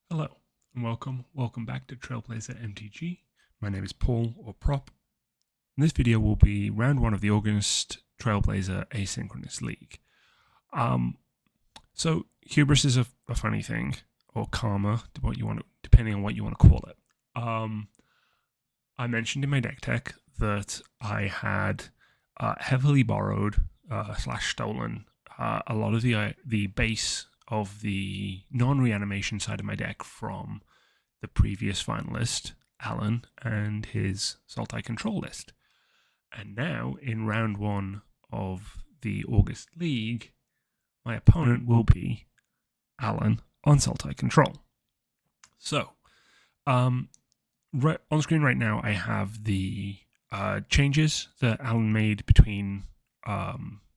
Hello and welcome back to Trailblazer MTG. My name is Paul, or Prop. And this video will be round one of the August Trailblazer Asynchronous League. So hubris is a funny thing, or karma, depending on what you want to call it. I mentioned in my deck tech that I had heavily borrowed slash stolen a lot of the base of the non-reanimation side of my deck from the previous finalist, Alan, and his Sultai control list. And now, in round one of the August League, my opponent will be Alan on Sultai control. So, on screen right now, I have the changes that Alan made between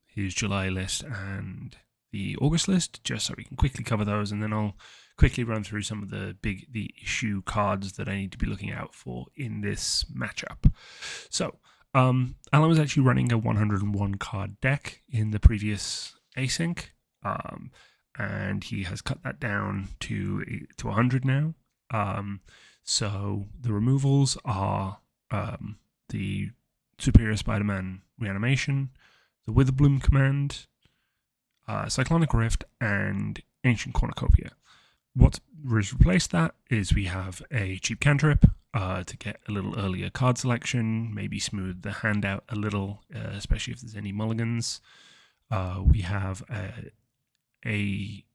his July list and the August list, just so we can quickly cover those, and then I'll quickly run through some of the issue cards that I need to be looking out for in this matchup. So, Alan was actually running a 101 card deck in the previous async, and he has cut that down to 100 now. So the removals are the Superior Spider-Man Reanimation, the Witherbloom Command, Cyclonic Rift, and Ancient Cornucopia. What has replaced that is we have a cheap cantrip to get a little earlier card selection, maybe smooth the hand out a little, especially if there's any mulligans. We have a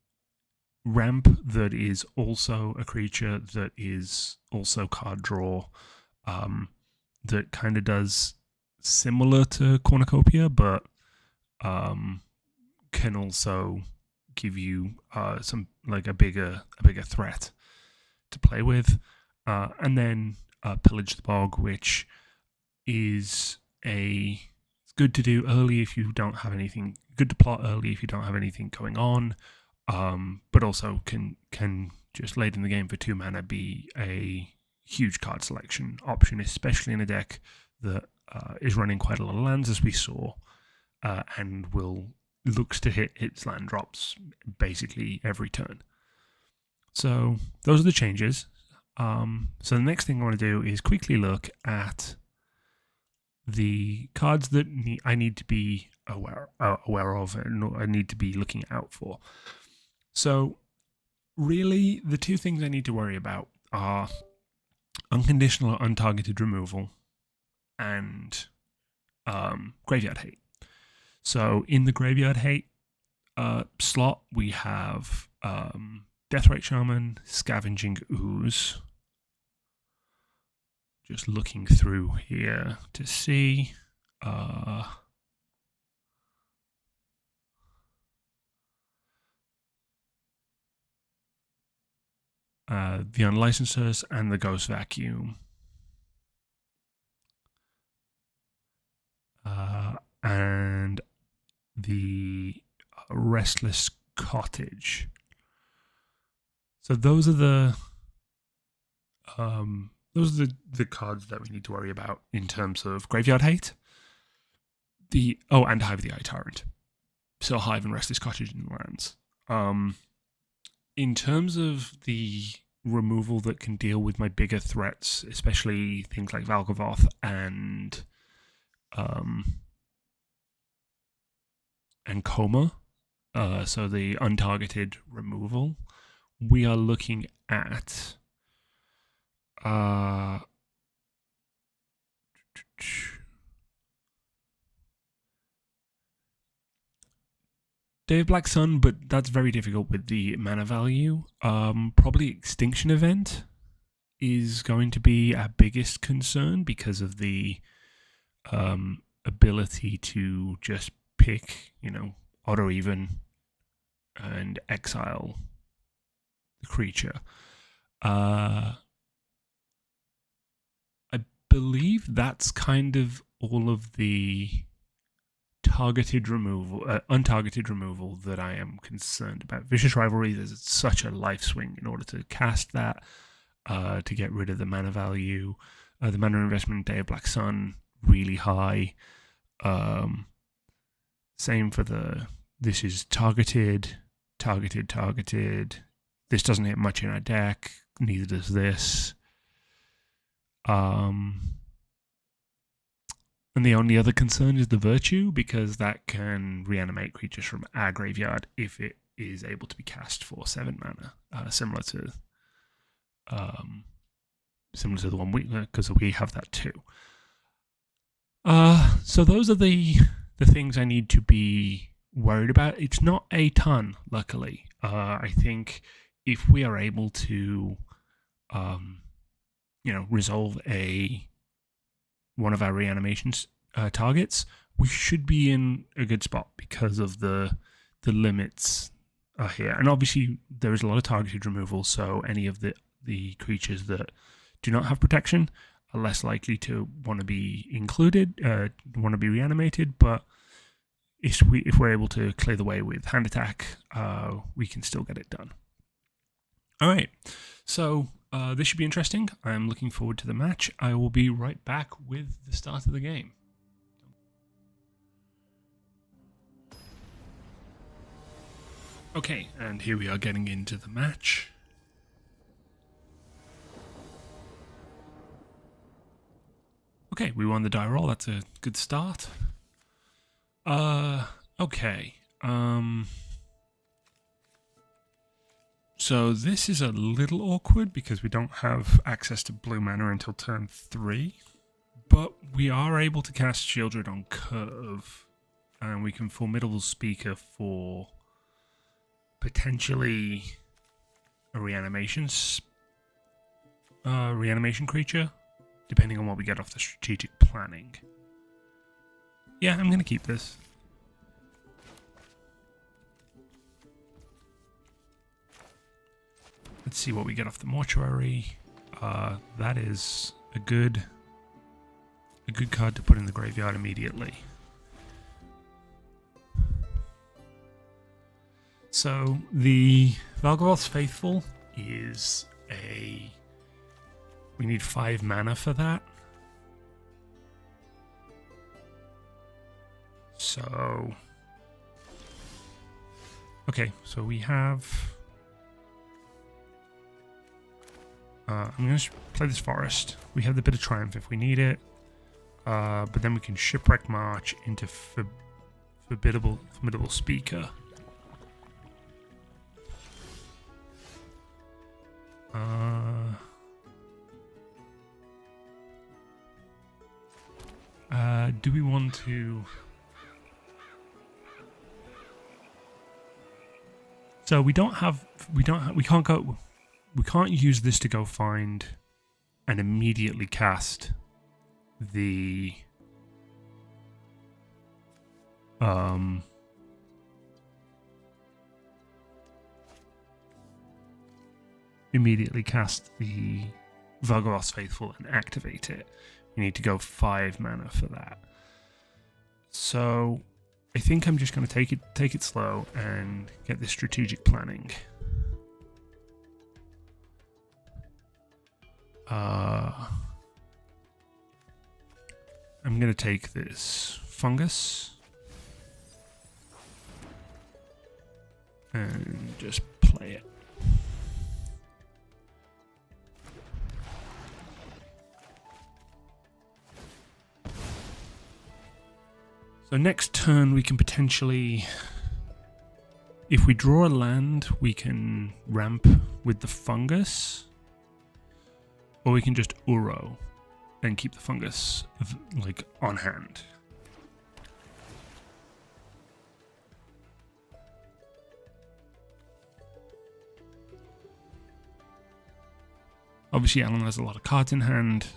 ramp that is also a creature that is also card draw, that kind of does similar to Cornucopia, but can also give you some like a bigger threat to play with, and then Pillage the Bog, which is it's good to do early if you don't have anything, good to plot early if you don't have anything going on, but also can just late in the game for 2 mana be a huge card selection option, especially in a deck that is running quite a lot of lands, as we saw, and looks to hit its land drops basically every turn. So those are the changes. So the next thing I want to do is quickly look at the cards that I need to be aware of and I need to be looking out for. So really, the two things I need to worry about are unconditional or untargeted removal and graveyard hate. So in the graveyard hate slot, we have Deathrite Shaman, Scavenging Ooze. Just looking through here to see. The Unlicensers and the Ghost Vacuum. And the Restless Cottage. So those are the cards that we need to worry about in terms of graveyard hate. And Hive the Eye Tyrant. So Hive and Restless Cottage in the lands. In terms of the removal that can deal with my bigger threats, especially things like Valgavoth and Coma, so the untargeted removal, we are looking at Day of Black Sun, but that's very difficult with the mana value. Probably Extinction Event is going to be our biggest concern because of the ability to just pick, auto even and exile the creature. I believe that's kind of all of the untargeted removal that I am concerned about. Vicious Rivalry, there's such a life swing in order to cast that, to get rid of the mana value. The mana investment in Day of Black Sun, really high. Same for this is targeted, This doesn't hit much in our deck. Neither does this. And the only other concern is the Virtue, because that can reanimate creatures from our graveyard if it is able to be cast for 7 mana, similar to the one because we have that too. So those are the things I need to be worried about. It's not a ton, luckily. I think if we are able to, resolve one of our reanimations targets, we should be in a good spot because of the limits here. And obviously, there is a lot of targeted removal, so any of the creatures that do not have protection are less likely to want to be included, want to be reanimated. But if we're able to clear the way with hand attack, we can still get it done. All right, so this should be interesting. I'm looking forward to the match. I will be right back with the start of the game. Okay, and here we are getting into the match. Okay, we won the die roll. That's a good start. Okay. So this is a little awkward because we don't have access to blue mana until turn 3. But we are able to cast Shieldred on curve. And we can Formidable Speaker for potentially a reanimation creature, depending on what we get off the strategic planning. Yeah, I'm going to keep this. Let's see what we get off the mortuary. That is a good card to put in the graveyard immediately. So the Valgaroth's Faithful is we need 5 mana for that. So okay, so we have I'm going to play this forest. We have the Bit of Triumph if we need it. But then we can Shipwreck March into Formidable Speaker. Do we want to? So we can't use this to go find and immediately cast the Valgaroth's Faithful and activate it. We need to go 5 mana for that. So I think I'm just going to take it slow and get this strategic planning. I'm going to take this fungus and just play it. So next turn we can potentially, if we draw a land, we can ramp with the fungus, or we can just Uro and keep the fungus like on hand. Obviously Alan has a lot of cards in hand.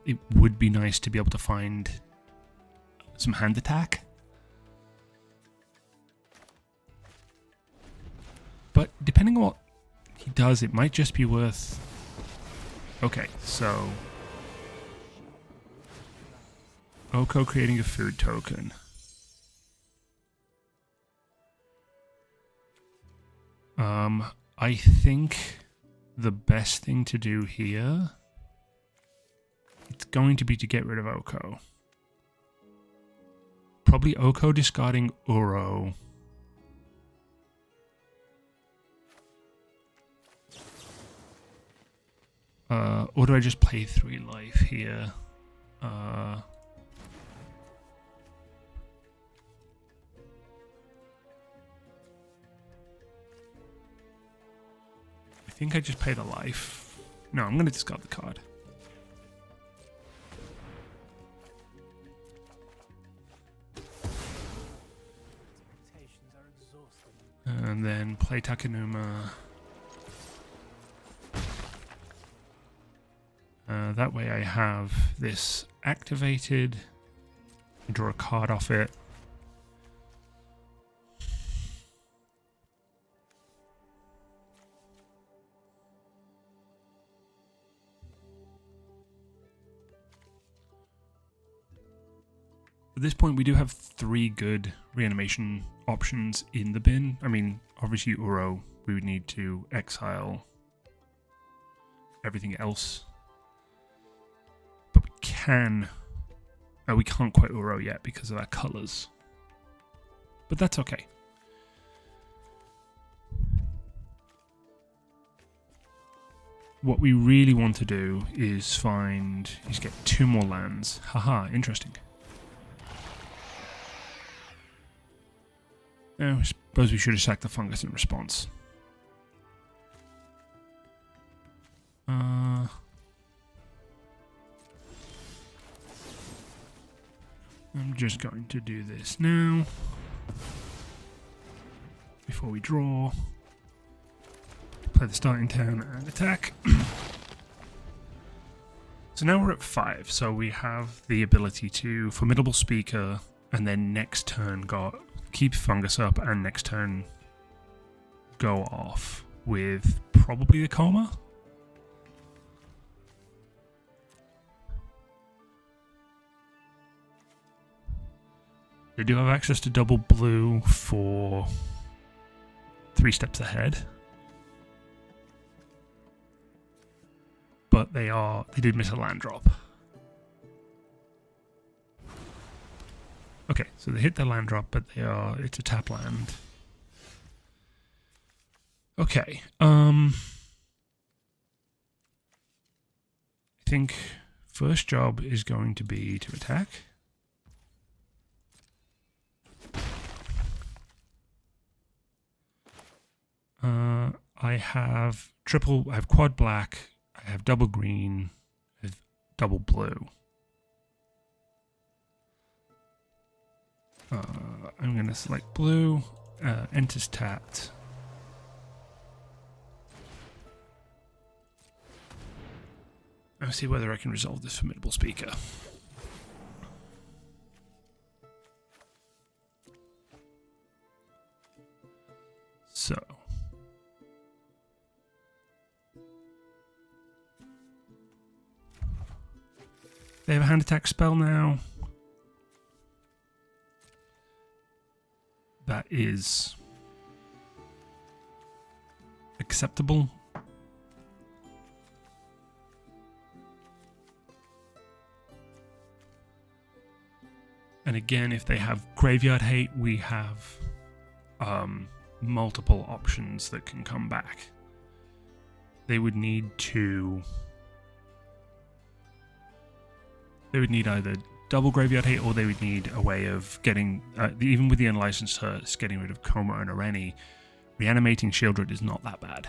It would be nice to be able to find some hand attack. But depending on what he does, it might just be worth... Okay, so... Oko creating a food token. I think the best thing to do here, it's going to be to get rid of Oko. Probably Oko discarding Uro. Or do I just play 3 life here? I think I just pay the life. No, I'm going to discard the card. And then play Takenuma. That way I have this activated. I draw a card off it. At this point, we do have 3 good reanimation options in the bin. I mean, obviously Uro, we would need to exile everything else. But we can... Oh, we can't quite Uro yet because of our colours. But that's okay. What we really want to do is get 2 more lands. Haha, interesting. I suppose we should have sacked the fungus in response. I'm just going to do this now. Before we draw. Play the starting turn and attack. So now we're at 5, so we have the ability to Formidable Speaker, and then next turn keep fungus up, and next turn go off with probably the coma. They do have access to double blue for 3 steps ahead. But they did miss a land drop. Okay, so they hit the land drop, but it's a tap land. Okay, I think first job is going to be to attack. I have quad black, I have double green, I have double blue. I'm going to select blue, enters tapped. I'll see whether I can resolve this Formidable Speaker. So. They have a hand attack spell now. That is acceptable. And again, if they have Graveyard Hate, we have multiple options that can come back. They would need either double Graveyard Hate, or they would need a way of getting, even with the Unlicensed Hurts, getting rid of Coma and Areni. Reanimating Shieldred is not that bad.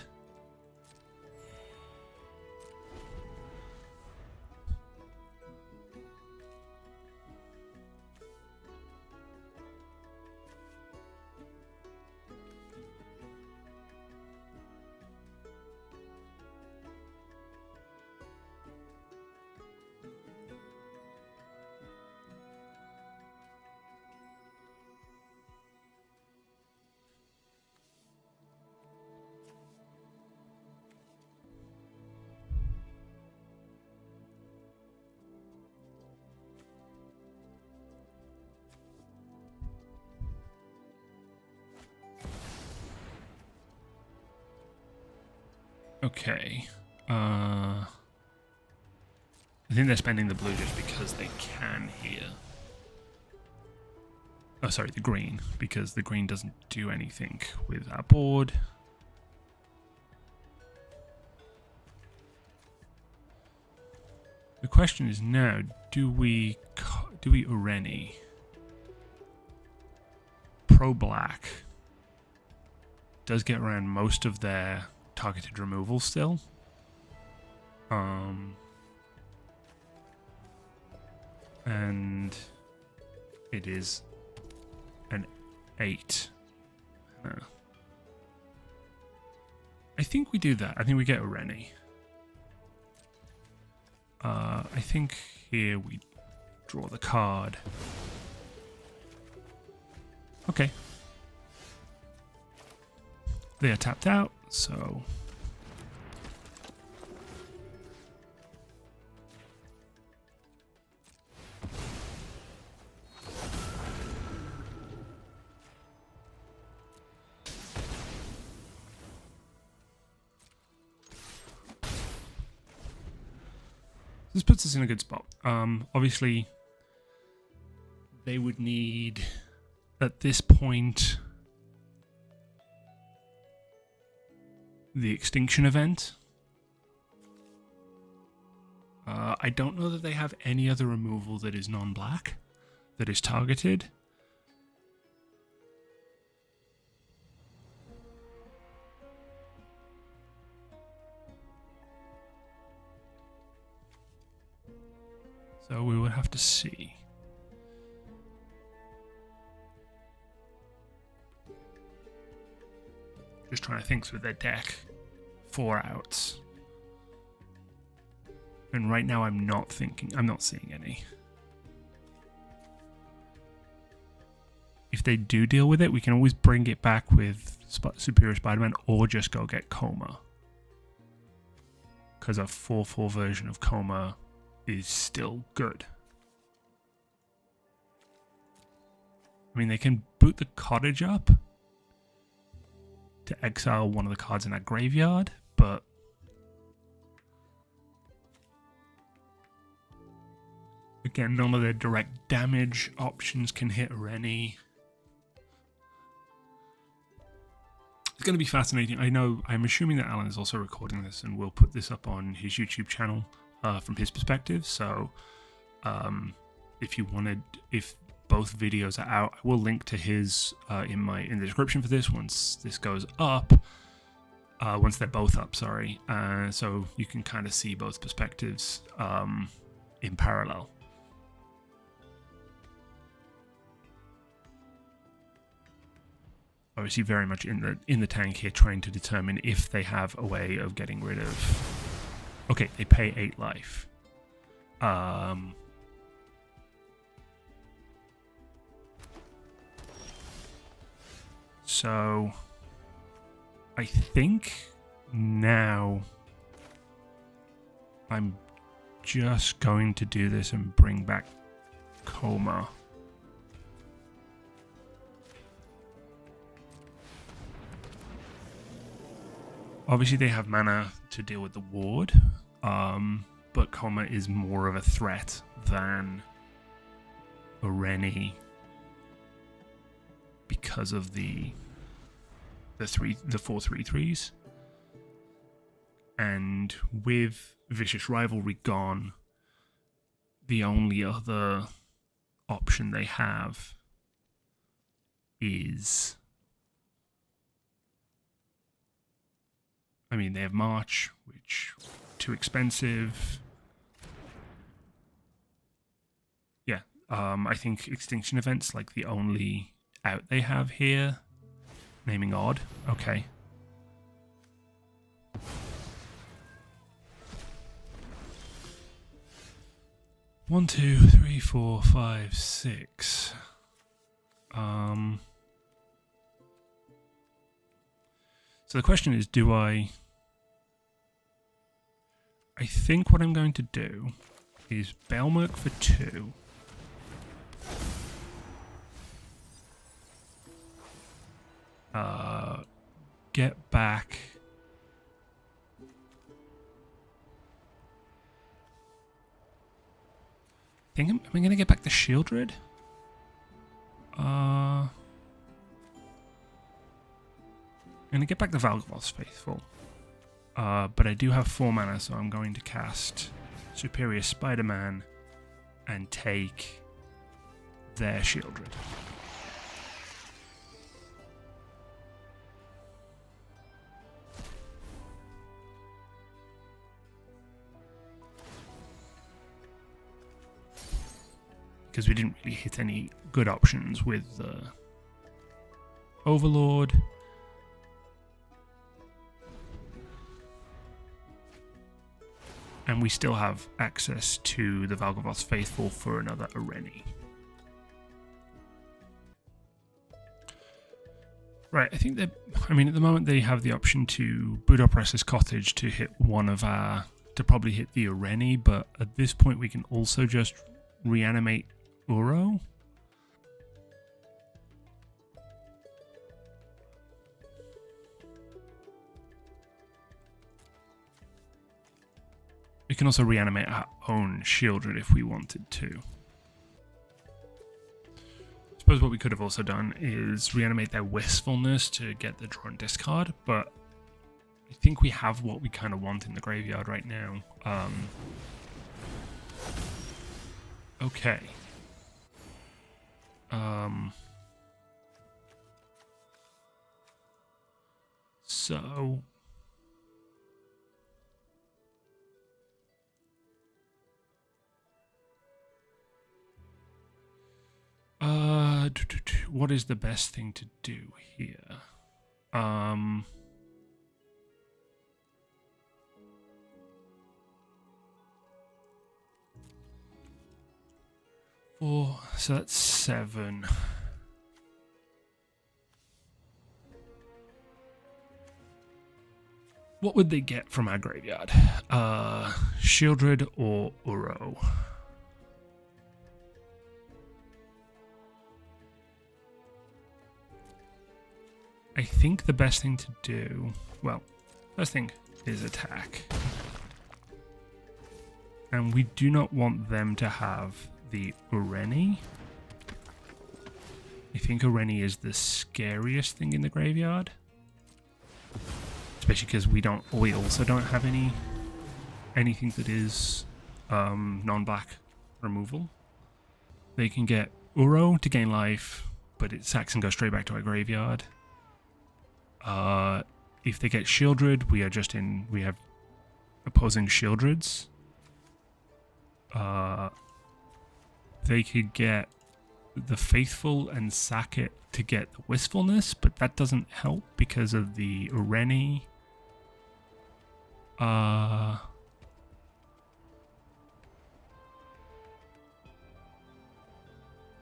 Okay. I think they're spending the blue just because they can here. Oh, sorry, the green, because the green doesn't do anything with our board. The question is now, do we Ureni? Pro Black does get around most of their targeted removal still. And it is an 8. I think we do that. I think we get Ureni. I think here we draw the card. Okay. They are tapped out, so... This puts us in a good spot. Obviously, they would need, at this point, the extinction event. I don't know that they have any other removal that is non-black, that is targeted. So we would have to see. Just trying to think through their deck. 4 outs. And right now I'm not seeing any. If they do deal with it, we can always bring it back with Superior Spider-Man or just go get Coma. Because a 4/4 version of Coma is still good. I mean, they can boot the cottage up to exile one of the cards in that graveyard, but again, none of their direct damage options can hit Ureni. It's going to be fascinating. I'm assuming that Alan is also recording this and will put this up on his YouTube channel from his perspective. So if both videos are out, I will link to his in the description for this once this goes up. Once they're both up, sorry. So you can kind of see both perspectives in parallel. Obviously very much in the tank here, trying to determine if they have a way of getting rid of... Okay, they pay 8 life. So I think now I'm just going to do this and bring back Coma. Obviously, they have mana to deal with the ward, but Coma is more of a threat than Ureni because of the 4/3/3s, and with Vicious Rivalry gone, the only other option they have is... I mean, they have March, which too expensive. Yeah, I think Extinction Event's like the only out they have here. Naming odd. Okay. One, two, three, 4, 5, 6. So the question is, do I think what I'm going to do is Belmerk for 2. Get back... am I going to get back the Shieldred? I'm going to get back the Valgavoth Faithful. But I do have 4 mana, so I'm going to cast Superior Spider-Man and take their Shieldred. Because we didn't really hit any good options with Overlord. And we still have access to the Valgavoth's Faithful for another Areni. Right, I think that, I mean, at the moment they have the option to boot up Restless Cottage to hit one of our, to probably hit the Areni, but at this point we can also just reanimate Uro. We can also reanimate our own Shieldred if we wanted to. I suppose what we could have also done is reanimate their Wistfulness to get the draw and discard, but I think we have what we kind of want in the graveyard right now. Okay. So what is the best thing to do here? So that's 7. What would they get from our graveyard? Shieldred or Uro? I think the best thing to do, well, first thing is attack. And we do not want them to have the Areni. I think Areni is the scariest thing in the graveyard. Especially because we also don't have anything that is non-black removal. They can get Uro to gain life, but it sacks and goes straight back to our graveyard. If they get Shieldred, we have opposing Shieldreds. They could get the Faithful and sack it to get the Wistfulness, but that doesn't help because of the Areni.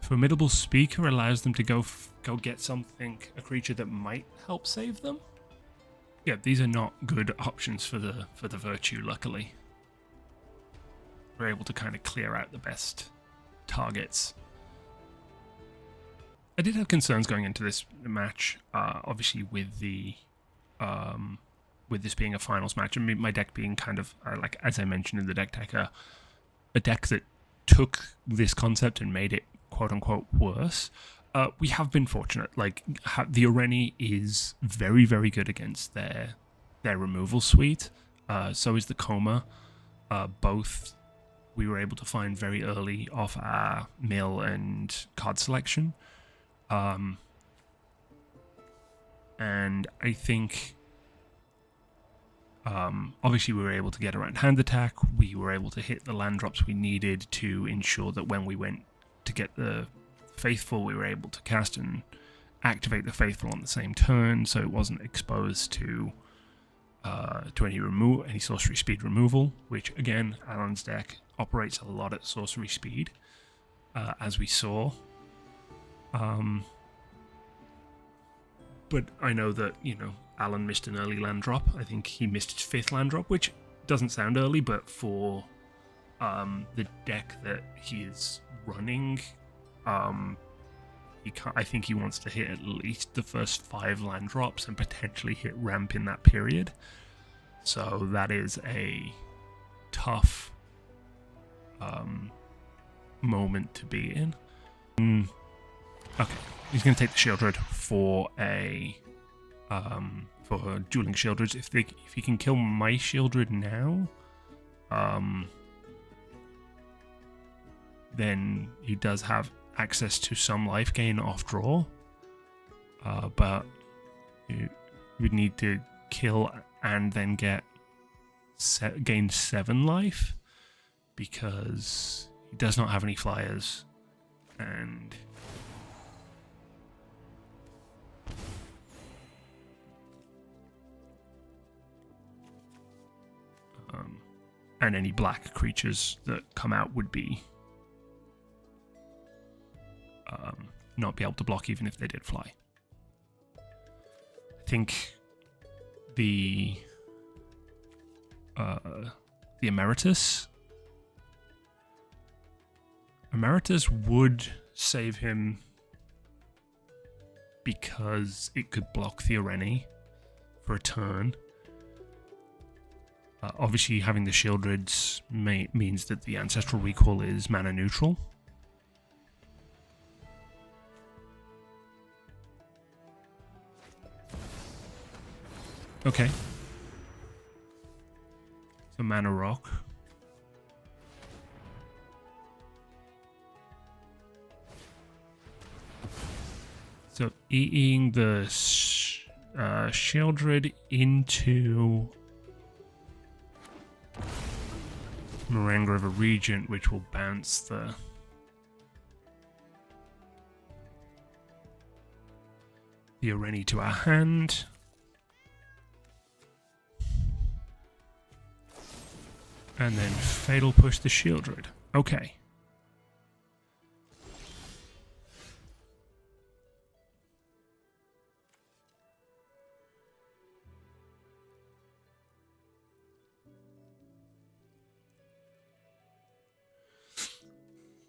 Formidable Speaker allows them to go get something, a creature that might help save them. Yeah, these are not good options for the Virtue, luckily. We're able to kind of clear out the best targets. I did have concerns going into this match, obviously with the with this being a finals match, and my deck being kind of like, as I mentioned in the deck tech, a deck that took this concept and made it quote unquote worse. We have been fortunate. Like the Areni is very, very good against their removal suite. So is the Coma. Both we were able to find very early off our mill and card selection. And I think obviously we were able to get around hand attack. We were able to hit the land drops we needed to ensure that when we went to get the Faithful, we were able to cast and activate the Faithful on the same turn, so it wasn't exposed to any sorcery speed removal, which again, Alan's deck operates a lot at sorcery speed, as we saw. But I know that, Alan missed an early land drop. I think he missed his 5th land drop, which doesn't sound early, but for the deck that he is running, I think he wants to hit at least the first 5 land drops and potentially hit ramp in that period. So that is a tough moment to be in. Okay, he's going to take the Shieldred for dueling Shieldreds. If he can kill my Shieldred now, then he does have access to some life gain off draw. But you would need to kill and then gain 7 life, because he does not have any flyers, and any black creatures that come out would be not be able to block even if they did fly. I think the Emeritus would save him because it could block the Areni for a turn. Obviously, having the Shieldreds means that the Ancestral Recall is mana neutral. Okay. So Mana Rock. So eating the Shieldred into Moranga of a Regent, which will bounce the Areni to our hand. And then Fatal Push the Shieldred. Okay.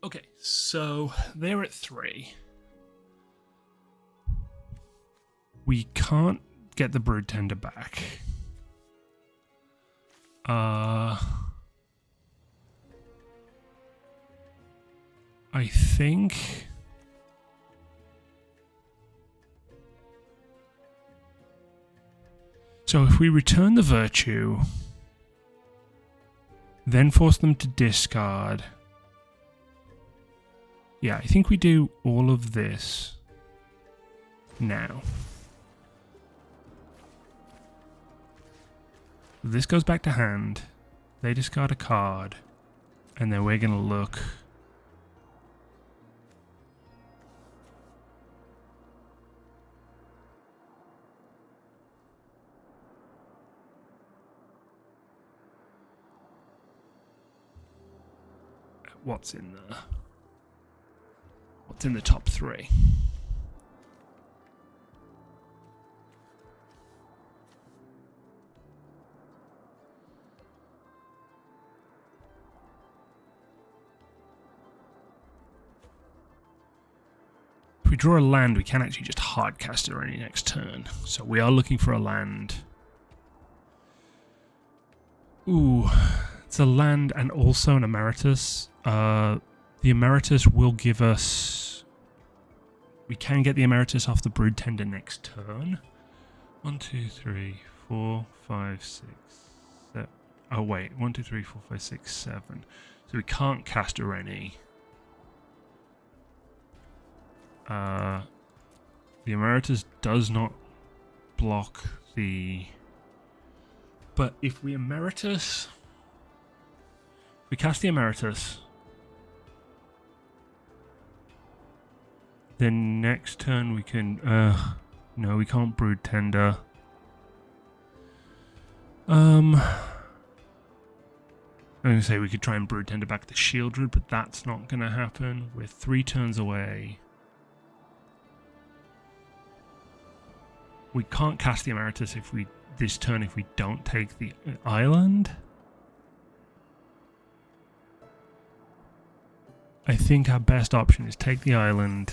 Okay, so they're at 3. We can't get the Brood Tender back. I think so. If we return the Virtue, then force them to discard. Yeah, I think we do all of this now. This goes back to hand. They discard a card, and then we're going to look. What's in the top 3? If we draw a land, we can actually just hardcast it any next turn. So we are looking for a land. Ooh, it's a land and also an Emeritus. The Emeritus will give us... We can get the Emeritus off the Brood Tender next turn. 1, 2, 3, 4, 5, 6, 7. Oh wait, 1, 2, 3, 4, 5, 6, 7. So we can't cast Areni. The Emeritus does not block the... But if we Emeritus... If we cast the Emeritus... Then next turn we can... no, we can't Brood Tender. I'm going to say we could try and Brood Tender back the Shieldred, but that's not going to happen. We're 3 turns away. We can't cast the Emeritus this turn if we don't take the island. I think our best option is take the island,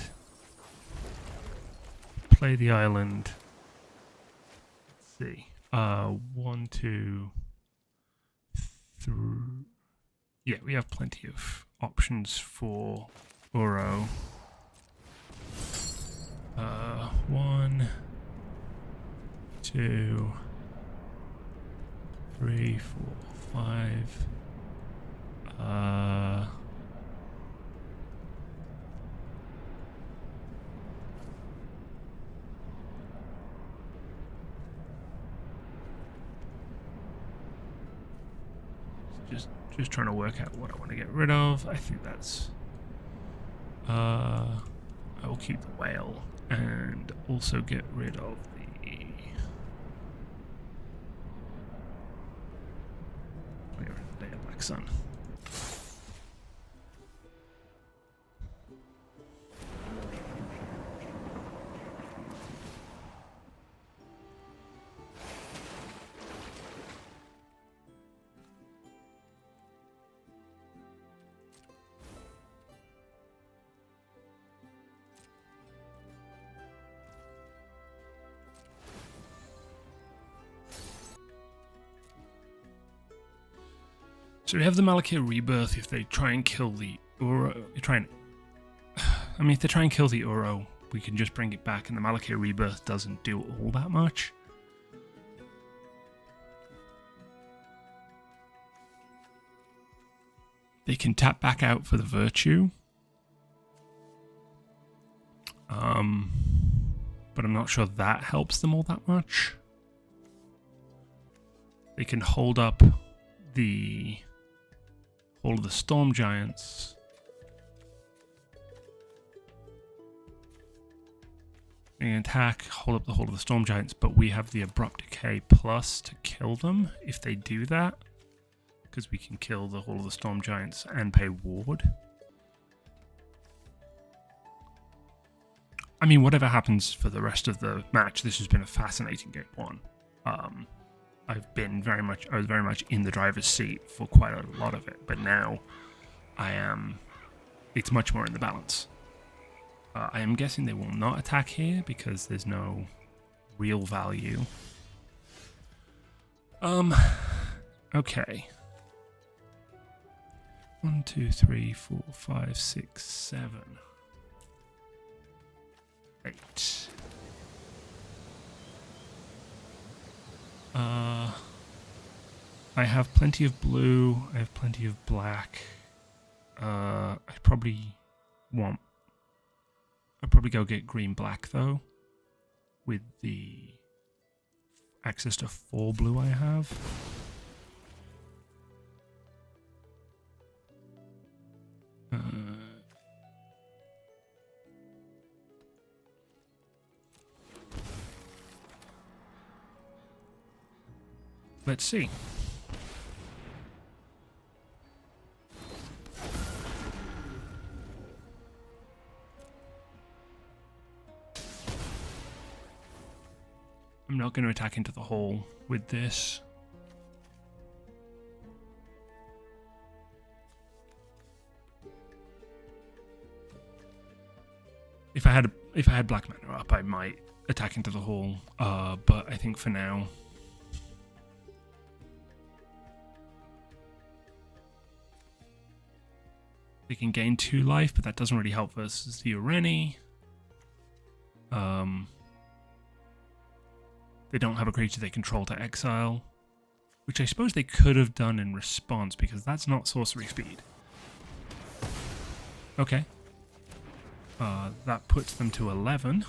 play the island. Let's see. 1, 2, 3. Yeah, we have plenty of options for Uro. 1, 2, 3, 4, 5. Just trying to work out what I want to get rid of. I think that's... I will keep the whale and also get rid of the... Where is the Day of Black Sun? So we have the Malakir Rebirth. If they try and kill the Uro, if they try and kill the Uro, we can just bring it back, and the Malakir Rebirth doesn't do all that much. They can tap back out for the Virtue. But I'm not sure that helps them all that much. They can hold up the Hall of the Storm Giants. They can attack, hold up the Hall of the Storm Giants, but we have the Abrupt Decay plus to kill them if they do that. Because we can kill the Hall of the Storm Giants and pay Ward. I mean, whatever happens for the rest of the match, this has been a fascinating game one. I was very much in the driver's seat for quite a lot of it, but now it's much more in the balance. I am guessing they will not attack here because there's no real value. Okay. 1, 2, 3, 4, 5, 6, 7, 8. I have plenty of blue. I have plenty of black. I'd probably go get green-black though, with the access to 4 blue I have. Let's see. I'm not going to attack into the hole with this. If I had black mana up, I might attack into the hole. But I think for now, they can gain 2 life, but that doesn't really help versus the Ureni. They don't have a creature they control to exile, which I suppose they could have done in response, because that's not sorcery speed. Okay. That puts them to 11.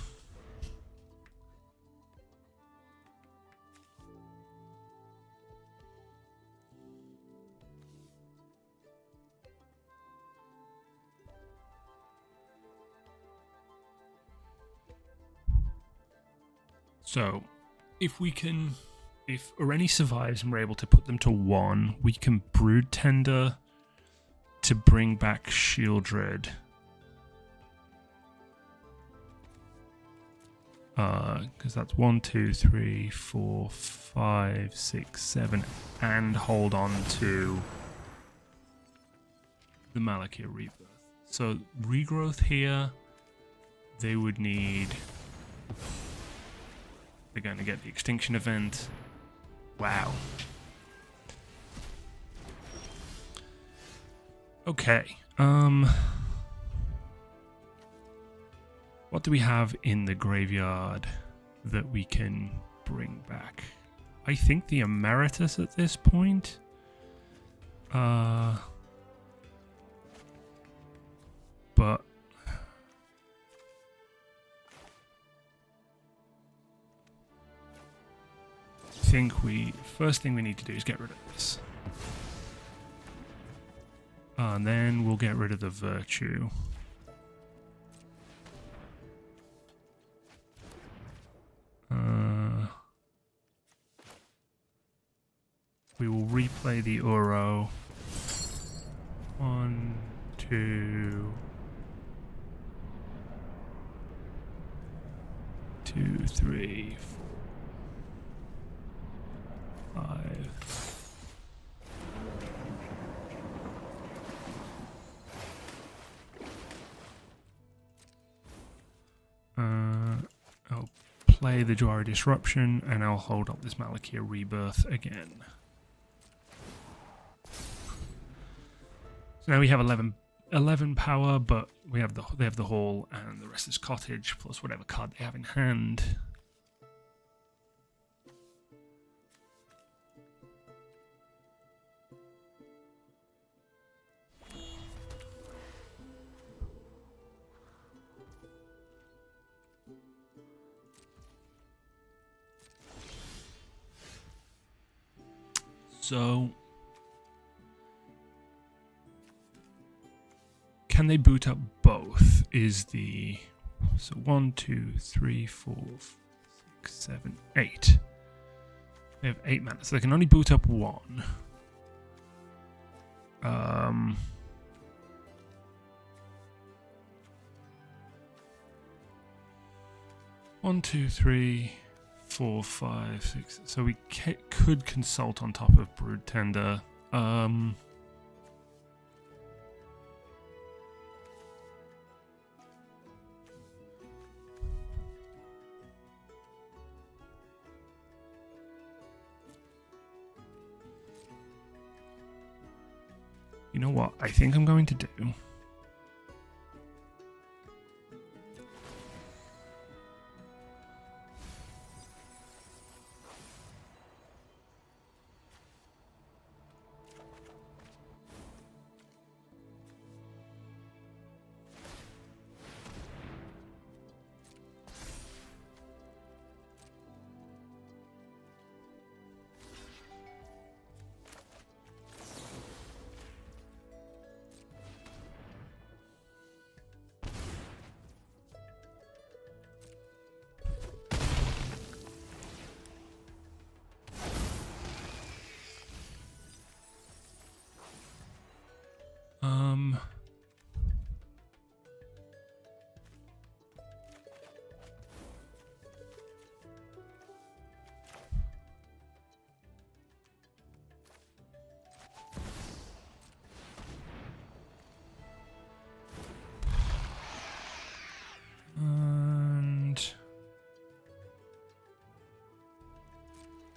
So, if Ureni survives and we're able to put them to 1, we can Brood Tender to bring back Shieldred. Because that's 1, 2, 3, 4, 5, 6, 7, and hold on to the Malakir Rebirth. So, regrowth here, they would need... They're going to get the Extinction event. Wow. Okay. What do we have in the graveyard that we can bring back? I think the Emeritus at this point. But I think first thing we need to do is get rid of this. And then we'll get rid of the virtue. We will replay the Uro. 1, 2, 2, 3, 4, 5. I'll play the Jwari Disruption, and I'll hold up this Malakir Rebirth again. So now we have 11 power, but they have the Hall, and the rest is Cottage, plus whatever card they have in hand. So, can they boot up both? So 1, 2, 3, 4, 6, 7, 8. They have 8 mana, so they can only boot up one. 1, 2, 3, 4, 5, 6. So we could consult on top of Brood Tender. You know what I think I'm going to do?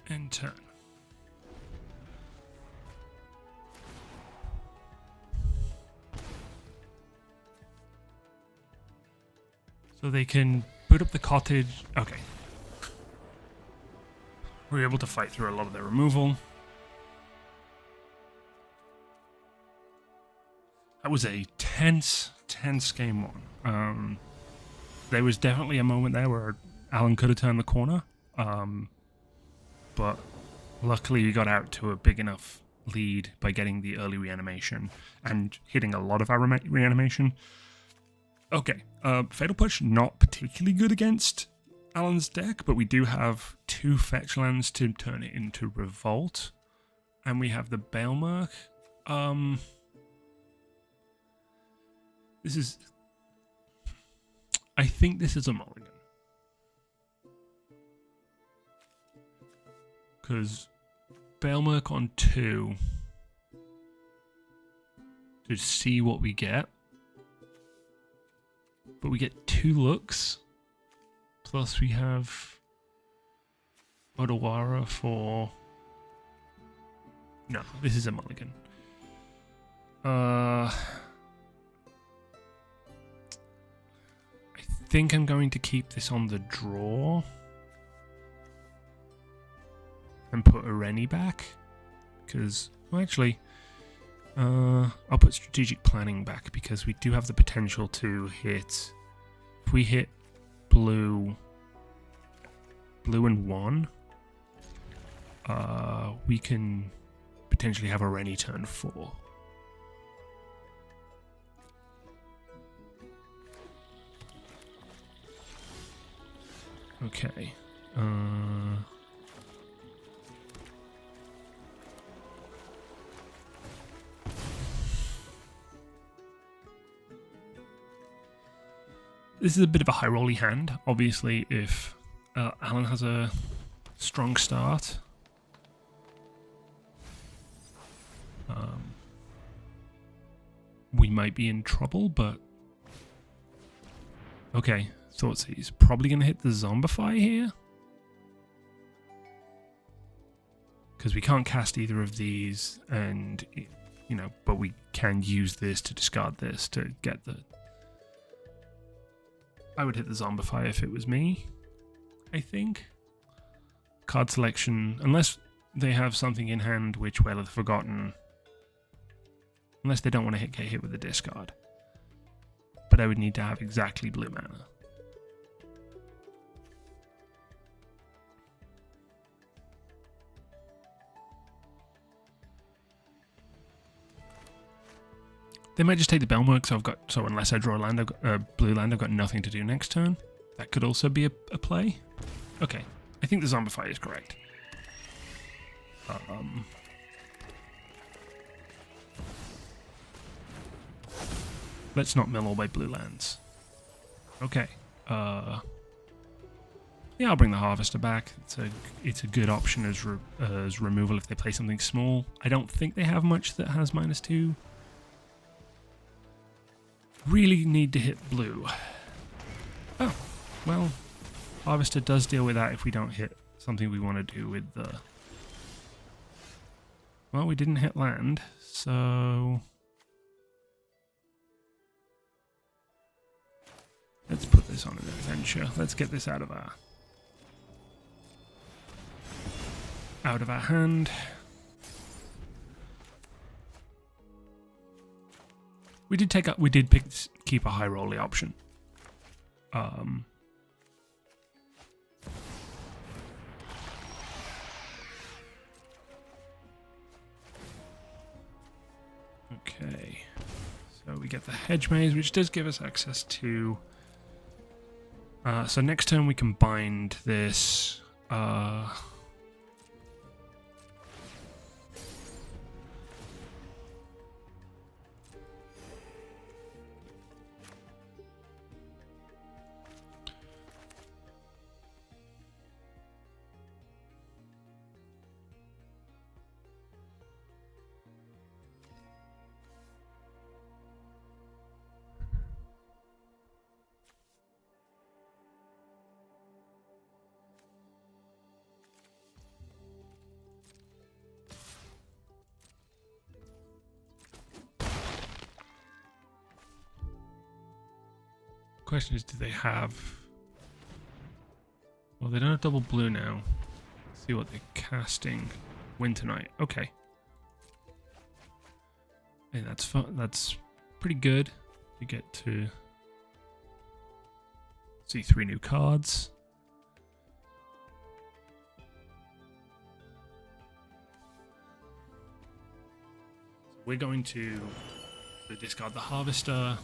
And turn. So they can boot up the Cottage. Okay. We're able to fight through a lot of their removal. That was a tense game one. There was definitely a moment there where Alan could have turned the corner. But luckily we got out to a big enough lead by getting the early reanimation and hitting a lot of our reanimation. Okay, Fatal Push, not particularly good against Alan's deck, but we do have 2 fetch lands to turn it into Revolt. And we have the Baelmerk. I think this is a mulligan. Because Baelmerk on 2 to see what we get. But we get 2 looks. Plus we have Odawara for... No, this is a mulligan. I think I'm going to keep this on the draw. And put a Rennie back. Because, well, actually, I'll put Strategic Planning back because we do have the potential to hit... If we hit blue and 1, we can potentially have a Rennie turn 4. Okay. This is a bit of a high rolly hand. Obviously, if Alan has a strong start, we might be in trouble, but okay. Thoughts he's probably going to hit the Zombify here. Because we can't cast either of these, and, you know, but we can use this to discard this to get the... I would hit the Zombify if it was me, I think. Card selection, unless they have something in hand which Wail of the Forgotten... Unless they don't want to get hit with the discard. But I would need to have exactly blue mana. They might just take the Belmurk, so unless I draw a land, blue land, I've got nothing to do next turn. That could also be a play. Okay, I think the Zombify is correct. Let's not mill all my blue lands. Okay. Yeah, I'll bring the Harvester back. It's a good option as removal if they play something small. I don't think they have much that has -2. Really need to hit blue. Oh, well, Harvester does deal with that if we don't hit something we want to do with the... Well, we didn't hit land, so... Let's put this on an adventure. Let's get this out of our hand. We did keep a high rolly option. Okay, so we get the Hedge Maze, which does give us access to. So next turn we can bind this. Question is, do they have... Well, they don't have double blue now. Let's see what they're casting. Winter Night. Okay. Hey, that's fun. That's pretty good. You get to see 3 new cards. We're going to discard the Harvester.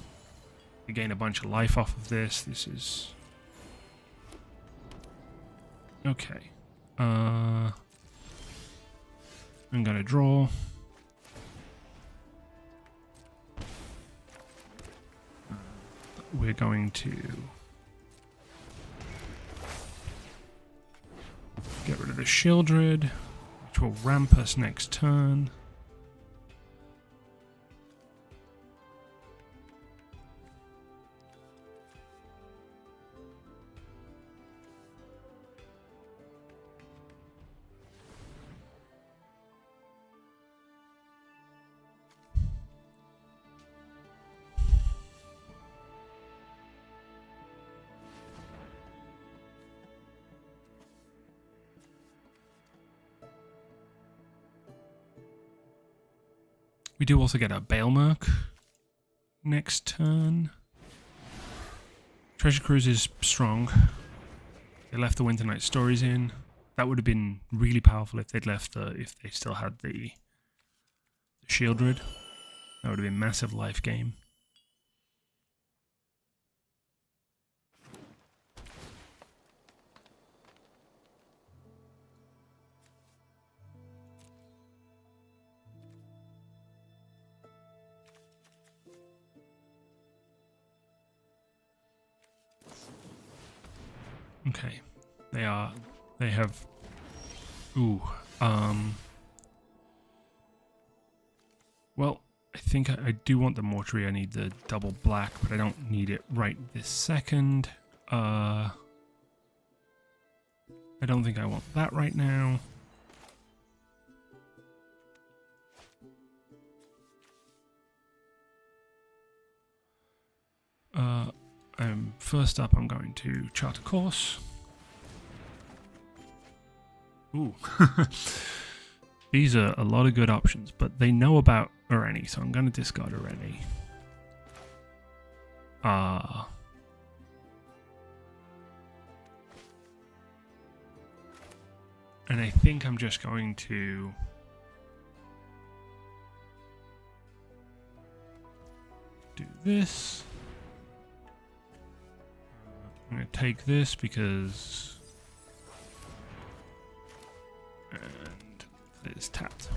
We gain a bunch of life off of this. This is... Okay. I'm going to draw. We're going to get rid of the Shieldred, which will ramp us next turn. We do also get a Bailmerk next turn. Treasure Cruise is strong. They left the Winter Night Stories in. That would have been really powerful if they'd left if they still had the Shieldred. That would have been massive life gain. Okay. They have... Ooh. Well, I think I do want the mortuary. I need the double black, but I don't need it right this second. I don't think I want that right now. First up, I'm going to chart a course. Ooh. These are a lot of good options, but they know about Irene, so I'm going to discard Irene. And I think I'm just going to... do this. I'm going to take this because... and it is tapped.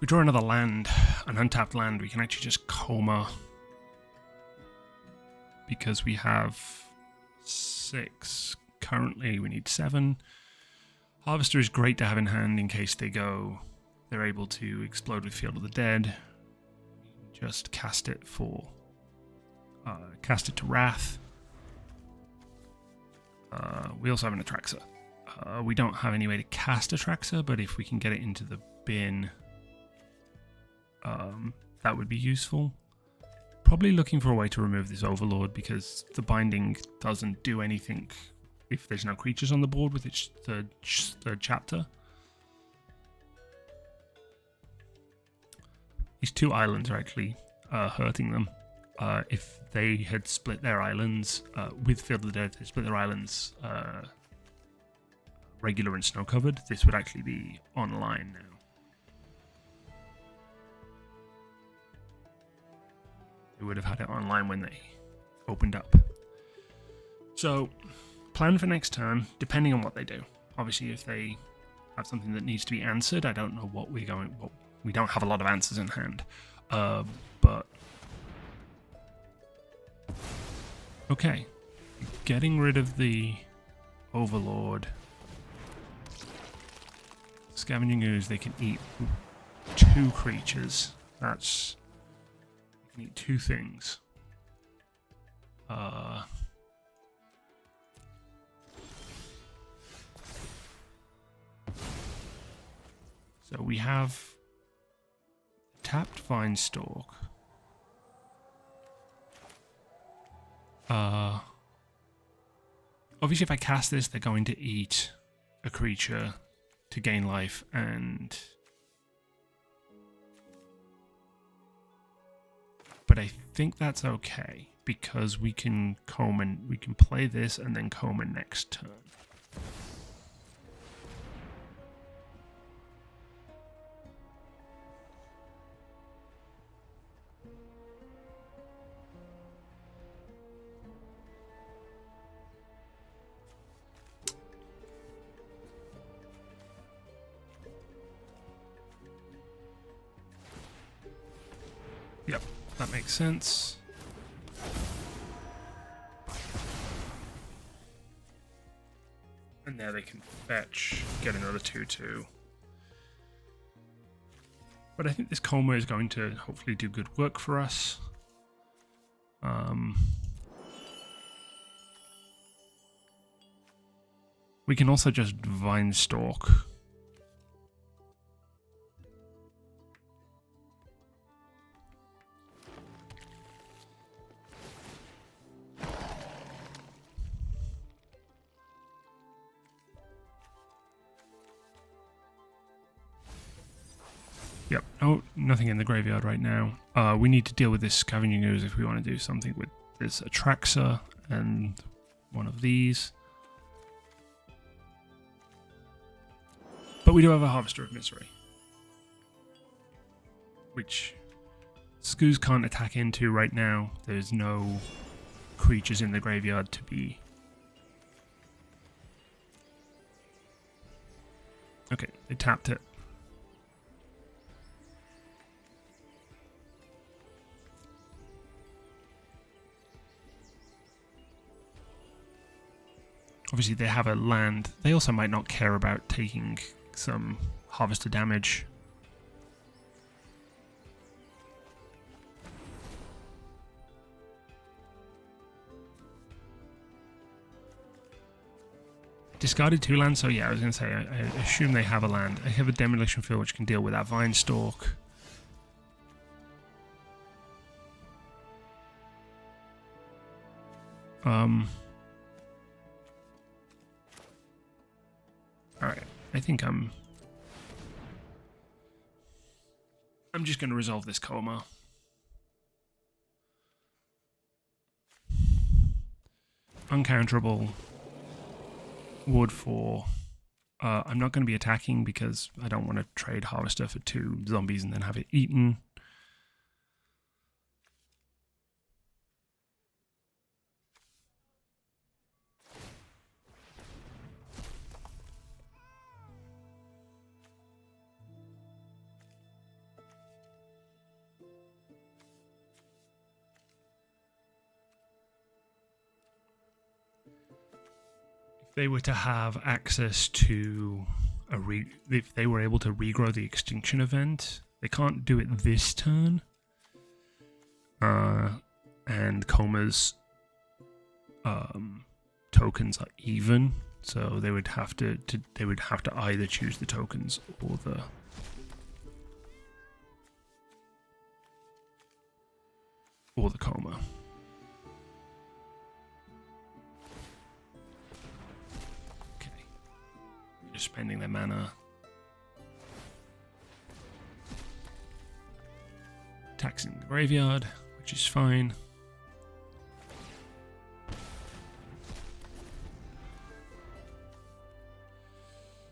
We draw another land, an untapped land, we can actually just coma. Because we have 6. Currently we need 7. Harvester is great to have in hand in case they're able to explode with Field of the Dead. Just cast it to Wrath. We also have an Atraxa. We don't have any way to cast Atraxa, but if we can get it into the bin, that would be useful. Probably looking for a way to remove this Overlord because the binding doesn't do anything if there's no creatures on the board with its third chapter. These 2 islands are actually hurting them. If they had split their islands with Field of the Dead, they split their islands regular and snow covered, this would actually be online now. They would have had it online when they opened up. So, plan for next turn, depending on what they do. Obviously, if they have something that needs to be answered, I don't know what we don't have a lot of answers in hand. But... okay. Getting rid of the Overlord. Scavenging Ooze, they can eat 2 creatures. That's... you can eat 2 things. So we have tapped Vine Stalk. Obviously if I cast this, they're going to eat a creature to gain life, and... but I think that's okay, because we can play this and then Coma next turn. Yep, that makes sense. And now they can fetch, get another 2/2. But I think this Coma is going to hopefully do good work for us. We can also just Vine Stalk. Yep, oh, nothing in the graveyard right now. We need to deal with this Scavenging Ooze if we want to do something with this Atraxa and one of these. But we do have a Harvester of Misery, which Skoos can't attack into right now. There's no creatures in the graveyard to be... Okay, they tapped it. Obviously, they have a land. They also might not care about taking some harvester damage. Discarded 2 lands, so yeah, I was going to say, I assume they have a land. I have a Demolition Field which can deal with that Vine Stalk. Alright, I think I'm just going to resolve this coma. Uncounterable. Wood for... I'm not going to be attacking because I don't want to trade Harvester for 2 zombies and then have it eaten. They were to have access to if they were able to regrow the extinction event, they can't do it this turn. And Coma's tokens are even, so they would have to either choose the tokens or the Coma. Just spending their mana. Taxing the graveyard, which is fine. So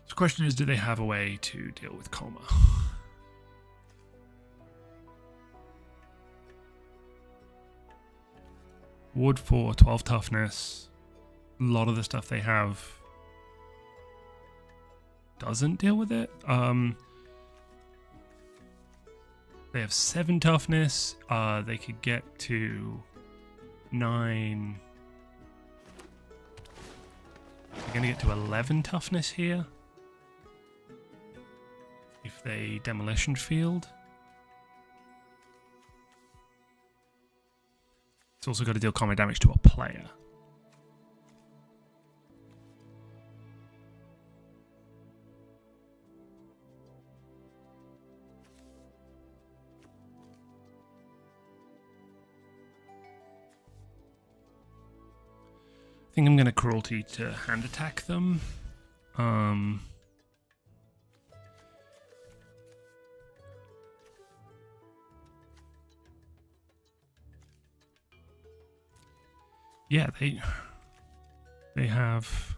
the question is, do they have a way to deal with Coma? Wood for 12 toughness. A lot of the stuff they have doesn't deal with it. They have 7 toughness. They could get to 9. They're going to get to 11 toughness here if they Demolition Field. It's also got to deal combat damage to a player. I think I'm going to Cruelty to hand attack them. Yeah, they have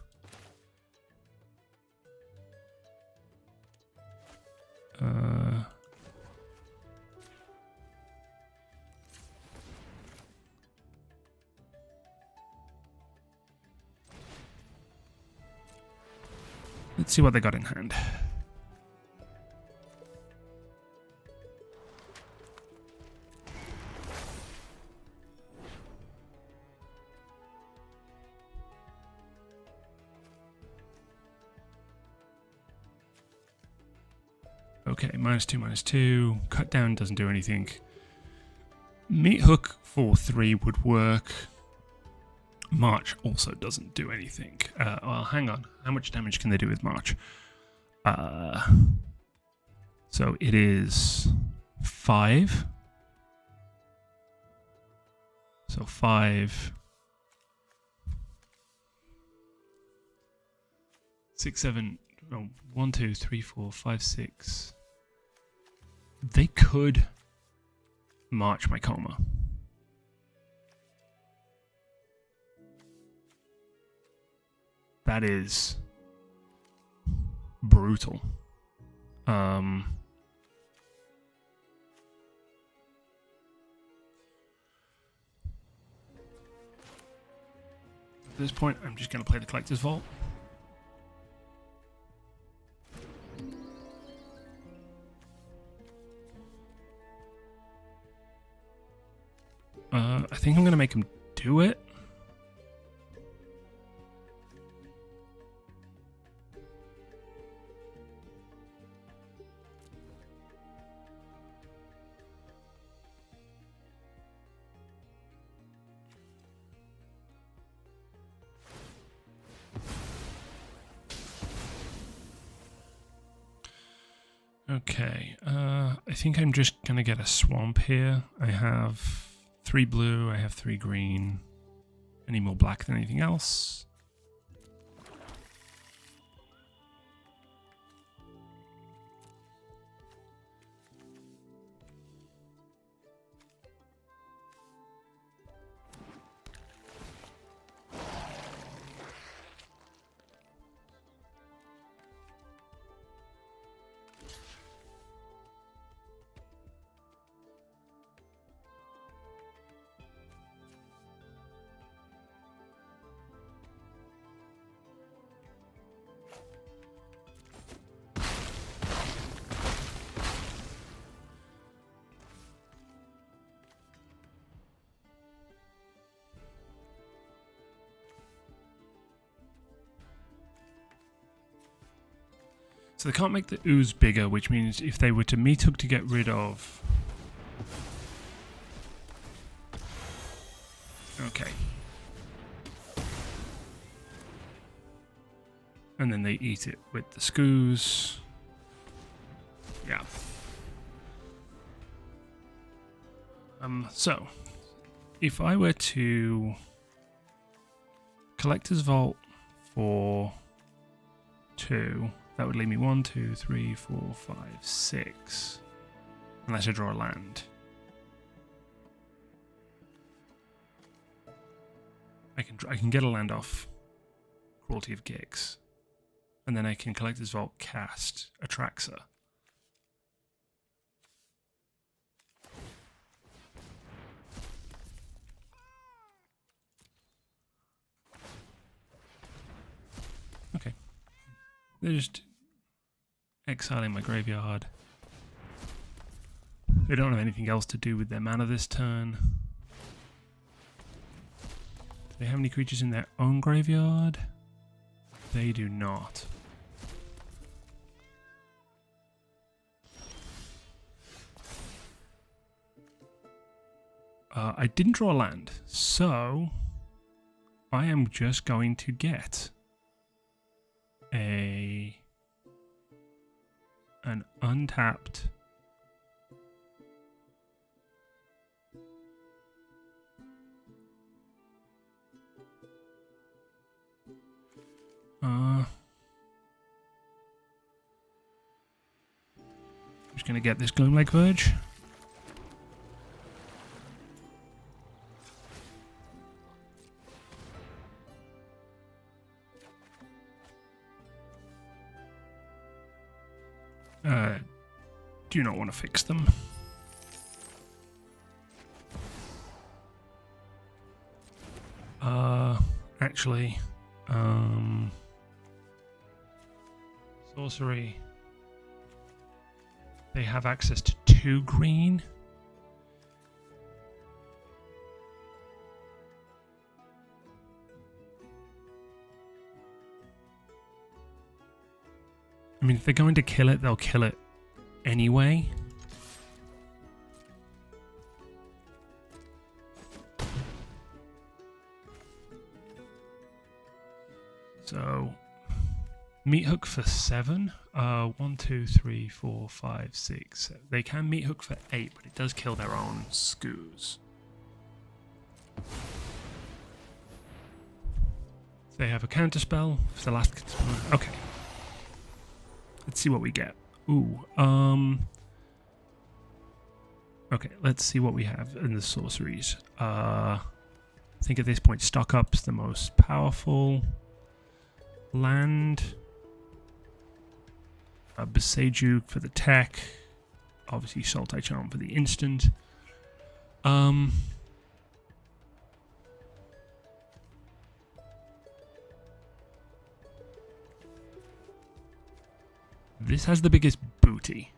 let's see what they got in hand. Okay, -2/-2. Cut down doesn't do anything. Meat Hook for 3 would work. March also doesn't do anything. Well, hang on. How much damage can they do with March? So it is 5. So 5. 6, 7. Oh, 1, 2, 3, 4, 5, 6. They could March my Coma. That is brutal. At this point, I'm just going to play the Collector's Vault. think I'm going to make him do it. Okay, I think I'm just going to get a swamp here. I have 3 blue, I have 3 green. Any more black than anything else? So they can't make the ooze bigger, which means if they were to meet up to get rid of... Okay. And then they eat it with the scoos. Yeah. So, if I were to... Collector's Vault for 2... That would leave me 1, 2, 3, 4, 5, 6. Unless I draw a land. I can get a land off Cruelty of Gix. And then I can Collector's Vault cast Atraxa. Okay. They're just exiling my graveyard. They don't have anything else to do with their mana this turn. Do they have any creatures in their own graveyard? They do not. I didn't draw a land, so I am just going to get an untapped I'm just going to get this Gloomlake Verge. Do not want to fix them. Actually, sorcery. They have access to 2 green. I mean, if they're going to kill it, they'll kill it anyway. So, meat hook for 7. 1, 2, 3, 4, 5, 6, 7. They can meat hook for 8, but it does kill their own scoos. They have a counter spell for the last. Okay. Let's see what we get. Ooh. Okay, let's see what we have in the sorceries. I think at this point, Stock Up's the most powerful. Land. Beseju for the tech. Obviously, Sultai Charm for the instant. This has the biggest booty,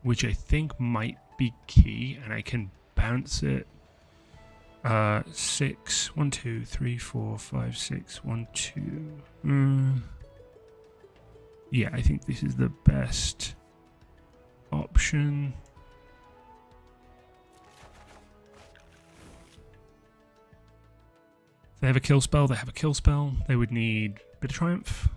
which I think might be key, and I can bounce it 6. 1, 2, 3, 4, 5, 6. 1, 2. Yeah, I think this is the best option. If they have a kill spell, they have a kill spell. They would need Bit of Triumph.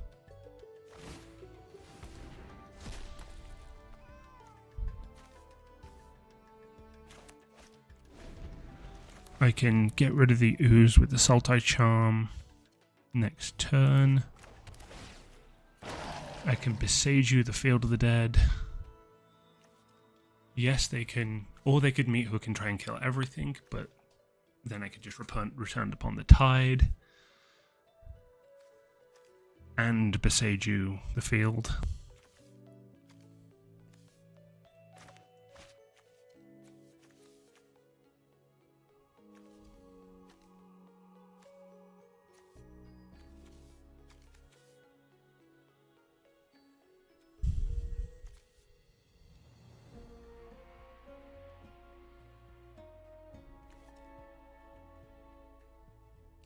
I can get rid of the ooze with the Sultai charm next turn. I can Besage You, the Field of the Dead. Yes, they can, or they could meet hook and try and kill everything, but then I could just return upon the tide and Besage You, the field.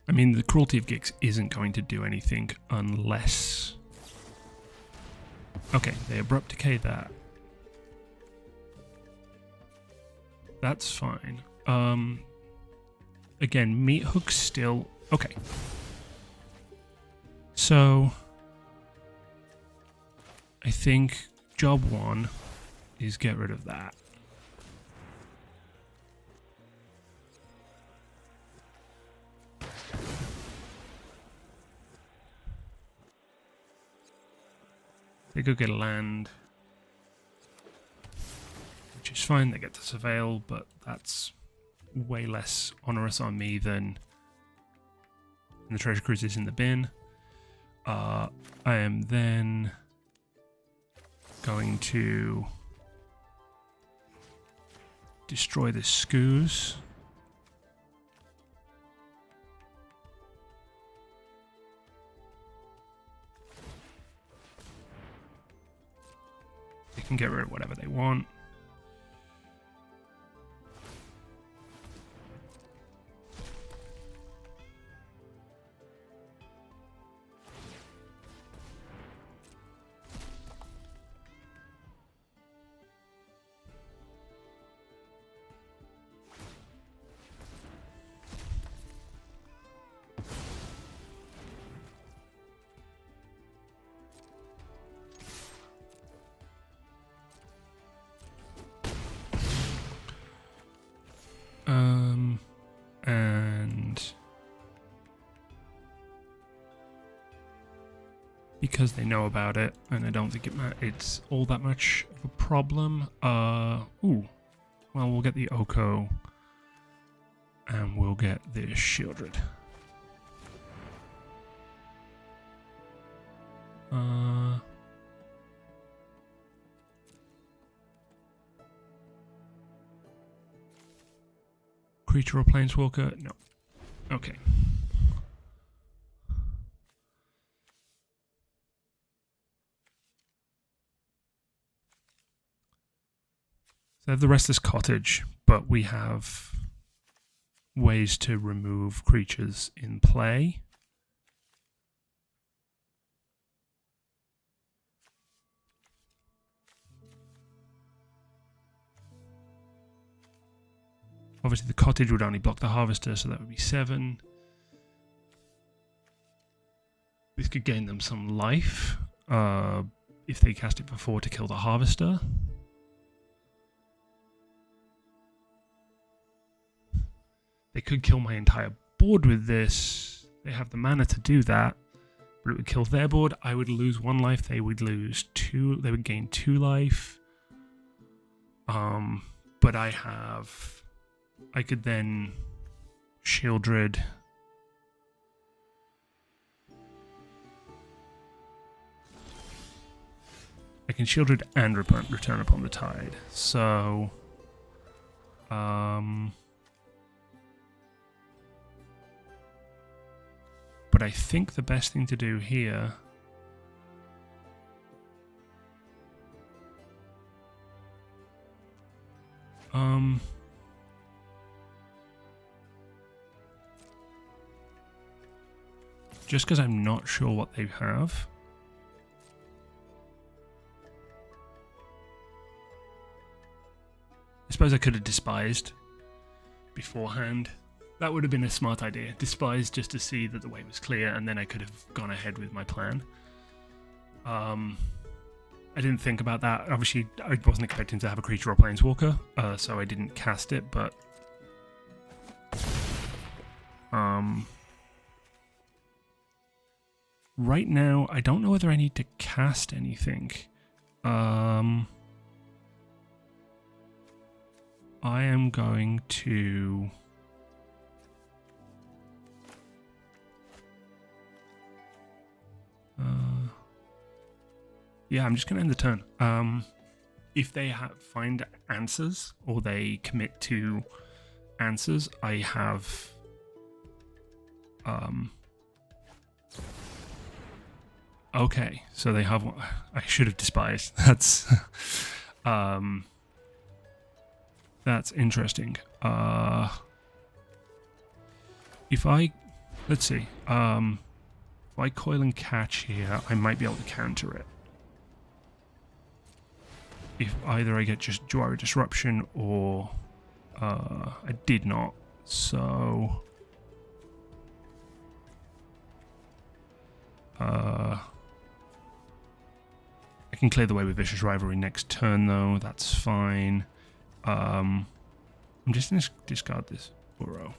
I mean, the Cruelty of Gix isn't going to do anything unless... Okay, they Abrupt Decay that. That's fine. Again, Meat Hook's still... Okay. So... I think job 1 is get rid of that. They go get a land, which is fine. They get to surveil, but that's way less onerous on me than the treasure cruisers in the bin. I am then going to destroy the Skoos. They can get rid of whatever they want. And because they know about it, and I don't think it's all that much of a problem. Well, we'll get the Oko, and we'll get the Shieldred. Creature or Planeswalker? No. Okay. So I have the Restless Cottage, but we have ways to remove creatures in play. Obviously the cottage would only block the harvester, so that would be 7. This could gain them some life if they cast it before to kill the harvester. They could kill my entire board with this. They have the mana to do that, but it would kill their board. I would lose 1 life. They would lose 2. They would gain 2 life. But I could then Shieldred. I can Shieldred and return upon the tide. So, but I think the best thing to do here just because I'm not sure what they have. I suppose I could have despised beforehand. That would have been a smart idea. Despise just to see that the way was clear, and then I could have gone ahead with my plan. I didn't think about that. Obviously, I wasn't expecting to have a creature or planeswalker, so I didn't cast it, but... right now, I don't know whether I need to cast anything. I am going to... yeah, I'm just going to end the turn. If they find answers, or they commit to answers, I have... okay, so they have... I should have despised. That's... that's interesting. If I... let's see. If I coil and catch here, I might be able to counter it. If either I get just Jwari Disruption or... I did not, so... I can clear the way with Vicious Rivalry next turn, though. That's fine. I'm just going to discard this Burrow.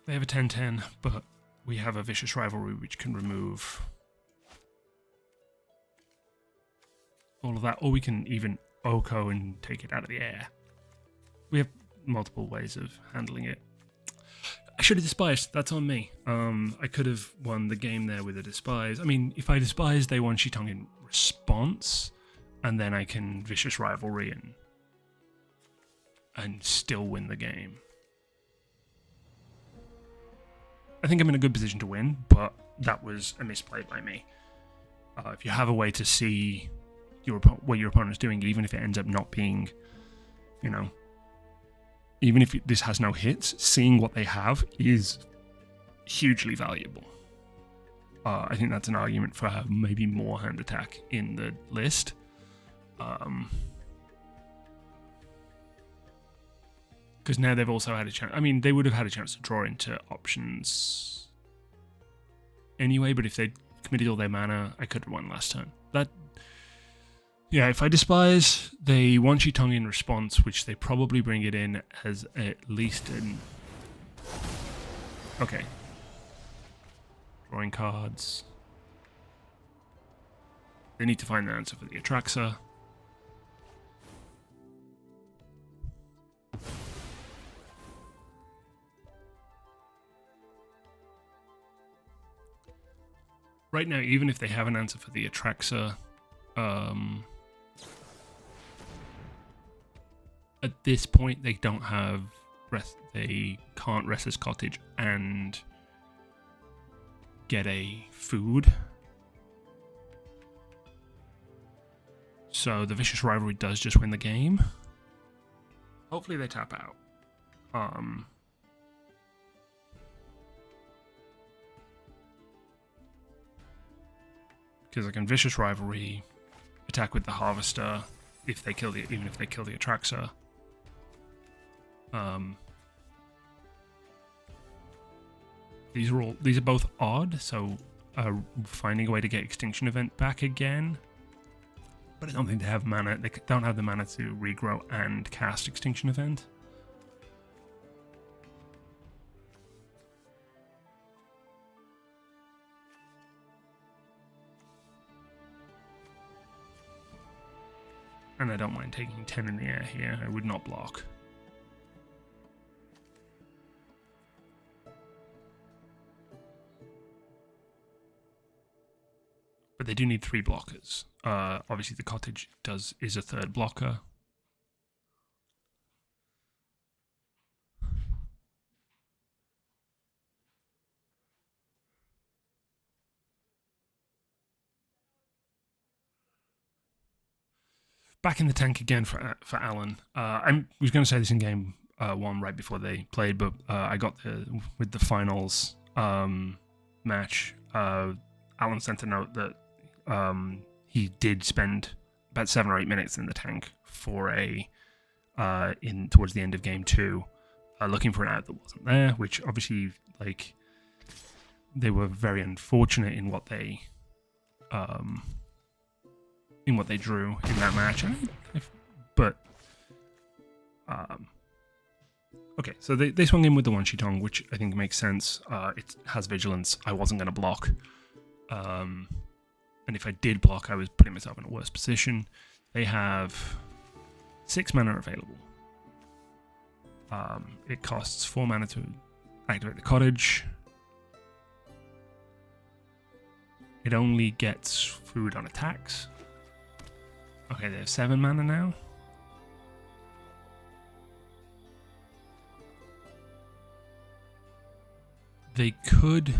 They have a 10-10, but we have a Vicious Rivalry which can remove all of that, or we can even Oko and take it out of the air. We have multiple ways of handling it. I should have despised. That's on me. I could have won the game there with a despise. I mean, if I despise, they won Shitong in response, and then I can Vicious Rivalry and still win the game. I think I'm in a good position to win, but that was a misplay by me. If you have a way to see what your opponent's doing, even if it ends up not being, you know, even if this has no hits, seeing what they have is hugely valuable. I think that's an argument for maybe more hand attack in the list. Because now they've also had a chance. I mean, they would have had a chance to draw into options anyway, but if they'd committed all their mana, I could have won last turn. Yeah, if I despise, they want Shitong in response, which they probably bring it in as at least an... okay. Drawing cards. They need to find the answer for the Atraxa. Right now, even if they have an answer for the Atraxa, at this point they don't have they can't Restless Cottage and get a food. So the Vicious Rivalry does just win the game. Hopefully they tap out. Because I can Vicious Rivalry, attack with the Harvester if they kill even if they kill the Atraxa. These are both odd, so finding a way to get Extinction Event back again. But I don't think they have mana. They don't have the mana to regrow and cast Extinction Event. And I don't mind taking 10 in the air here. I would not block. But they do need 3 blockers. Obviously the Cottage is a 3rd blocker. back in the tank again for Alan. I was going to say this in game one right before they played, but I got with the finals match. Alan sent a note that he did spend about 7 or 8 minutes in the tank for towards the end of game 2, looking for an out that wasn't there, which obviously they were very unfortunate in what they drew in that match. Okay, so they swung in with the one Shitong, which I think makes sense. It has vigilance. I wasn't going to block. And if I did block, I was putting myself in a worse position. They have 6 mana available. It costs 4 mana to activate the cottage. It only gets food on attacks. Okay, they have 7 mana now. They could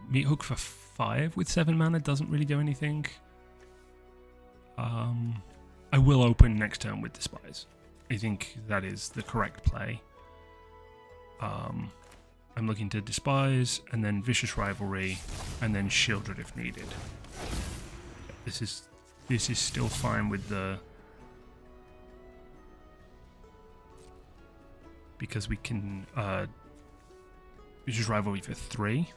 meat hook for 5 with 7 mana. Doesn't really do anything. I will open next turn with Despise. I think that is the correct play. I'm looking to Despise, and then Vicious Rivalry, and then Shieldred if needed. This is still fine with the... Because we can Vicious Rivalry for 3.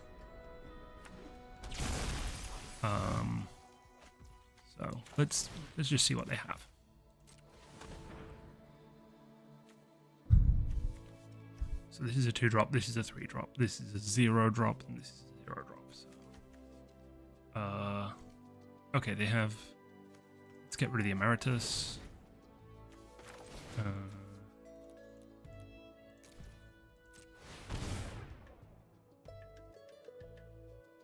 So let's just see what they have. So this is a 2-drop, this is a 3-drop, this is a 0-drop, and this is a 0-drop. So, okay, they have. Let's get rid of the Emeritus.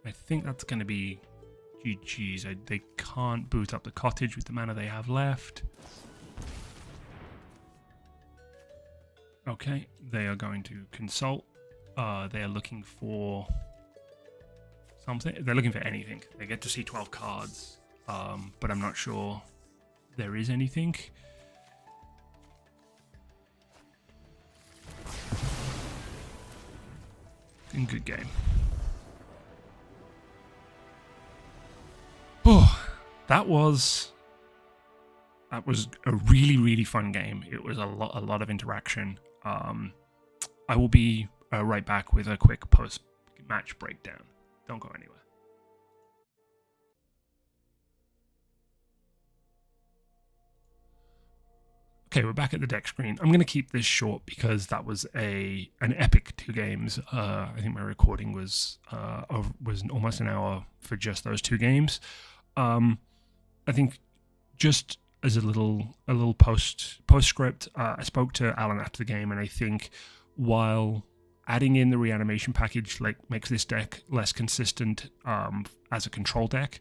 I think that's going to be GG's. They can't boot up the cottage with the mana they have left. Okay, they are going to consult. They are looking for something. They're looking for anything. They get to see 12 cards, but I'm not sure there is anything. In good game. Oh, that was a really, really fun game. It was a lot of interaction. I will be right back with a quick post-match breakdown. Don't go anywhere. Okay, we're back at the deck screen. I'm going to keep this short because that was an epic 2 games. I think my recording was almost an hour for just those 2 games. I think just as a little postscript, I spoke to Alan after the game, and I think while adding in the reanimation package makes this deck less consistent as a control deck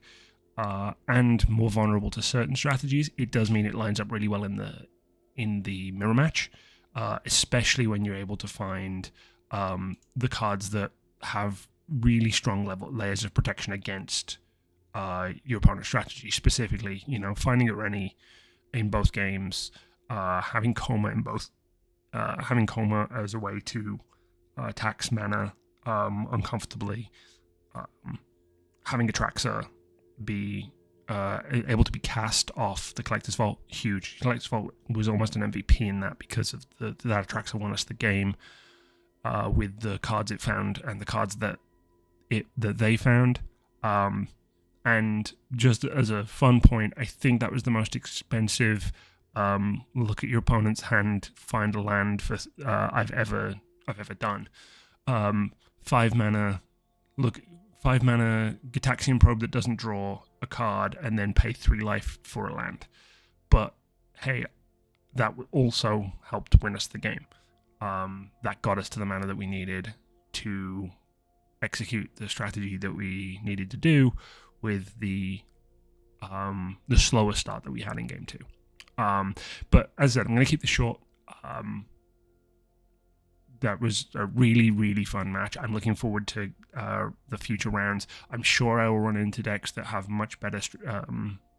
and more vulnerable to certain strategies, it does mean it lines up really well in the mirror match, especially when you're able to find the cards that have really strong layers of protection against your opponent's strategy. Specifically, finding a Reni in both games, having Coma in both, having Coma as a way to tax mana uncomfortably, having Atraxa be able to be cast off the Collector's Vault, huge. Collector's Vault was almost an MVP in that because of that Atraxa won us the game with the cards it found and the cards that they found. And just as a fun point, I think that was the most expensive look at your opponent's hand, find a land for I've ever done. 5 mana, 5 mana Gitaxian Probe that doesn't draw a card and then pay 3 life for a land. But hey, that also helped win us the game. That got us to the mana that we needed to execute the strategy that we needed to do with the slower start that we had in game 2. But as I said, I'm going to keep this short. That was a really, really fun match. I'm looking forward to the future rounds. I'm sure I will run into decks that have much better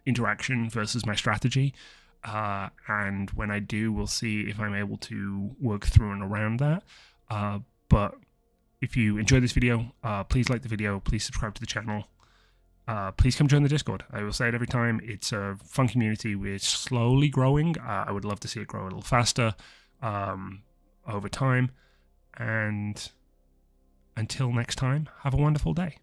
interaction versus my strategy. And when I do, we'll see if I'm able to work through and around that. But if you enjoyed this video, please like the video, please subscribe to the channel. Please come join the Discord. I will say it every time. It's a fun community. We're slowly growing. I would love to see it grow a little faster over time. And until next time, have a wonderful day.